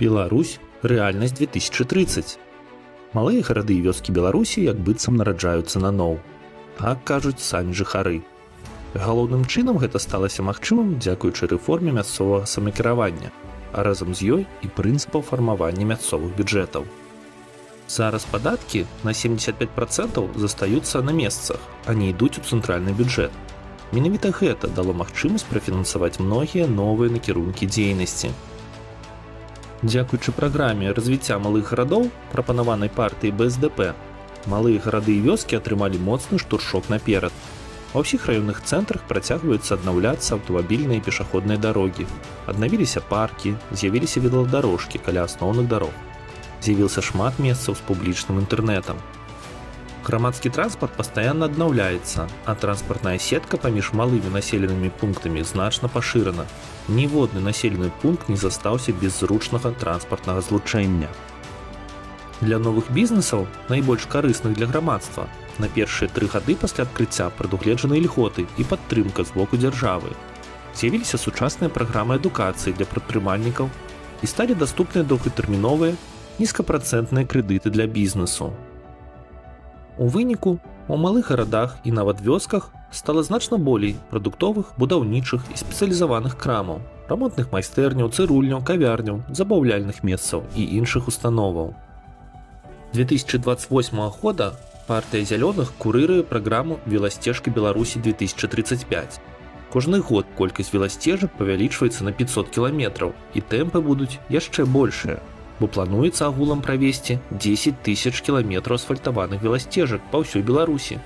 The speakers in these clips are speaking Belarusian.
Беларусь – рэальнасць 2030. Малыя гарады і вёскі Беларусі як быццам нараджаюцца наноў. Так кажуць самі жыхары. Галоўным чынам гэта сталася магчымым дзякуючы рэформе мясцовага самакіравання, а разам з ёй і прынцыпаў фармавання мясцовых бюджэтаў. Зараз падаткі на 75% застаюцца на месцах, а не ідуць у цэнтральны бюджэт. Менавіта гэта дало магчымасць прафінансаваць многія новыя накірункі дзейнасці. Дзякуючы праграме развіцця малых гарадоў, прапанаванай партыяй БСДП, малыя гарады і вёскі атрымалі моцны штуршок наперад. Ва ўсіх раённых цэнтрах працягваюцца аднаўляцца аўтамабільныя і пешаходныя дарогі. Аднавіліся паркі, з'явіліся веладарожкі каля асноўных дарог. З'явіўся шмат месцаў з публічным інтэрнэтам. Грамадскі транспарт пастаянна аднаўляецца, а транспартная сетка паміж малымі населенымі пунктамі значна пашырана. Ніводны населены пункт не застаўся без зручнага транспартнага злучэння. Для новых бізнесаў, найбольш карысных для грамадства, на першыя 3 гады пасля адкрыцця прадугледжаны ільготы і падтрымка з боку дзяржавы. З'явіліся сучасныя праграмы адукацыі для прадпрымальнікаў і сталі даступныя доўгатэрміновыя, нізкапрацэнтныя крэдыты для бізнесу. У выніку, у малых гарадах і нават вёсках стала значна болей прадуктовых, будаўнічых і спецыялізаваных крамаў, рамонтных майстэрняў, цырульняў, кавярняў, забаўляльных месцаў і іншых установаў. 2028 года партыя зялёных курыруе праграму «Веласцежкі Беларусі 2035». Кожны год колькасць веласцежак павялічваецца на 500 кіламетраў, і тэмпы будуць яшчэ большыя, бо плануецца агулам правесці 10 000 кіламетраў асфальтаваных веласцежак па ўсёй Беларусі.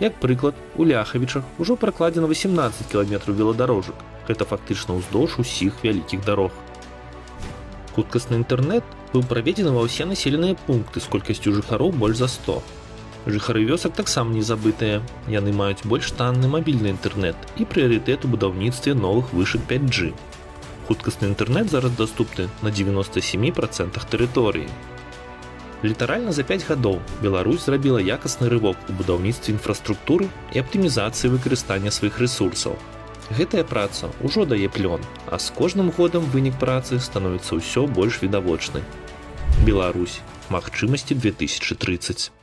Як прыклад, у Ляхавічах ужо пракладзена 18 кіламетраў веладарожак. Гэта фактычна ўздоўж усіх вялікіх дарог. Хуткасны інтэрнэт быў праведзены ва ўсе населеныя пункты з колькасцю жыхароў больш за 100. Жыхары вёсак таксама не забытыя. Яны маюць больш танны мабільны інтэрнэт і прыярытэт у будаўніцтве новых вышак 5G. Хуткасны інтэрнэт зараз даступны на 97% тэрыторыі. Літаральна за 5 гадоў Беларусь зрабіла якасны рывок у будаўніцтве інфраструктуры і аптымізацыі выкарыстання сваіх рэсурсаў. Гэтая праца ўжо дае плён, а з кожным годам вынік працы становіцца ўсё больш відавочны. Беларусь. Магчымасці 2030.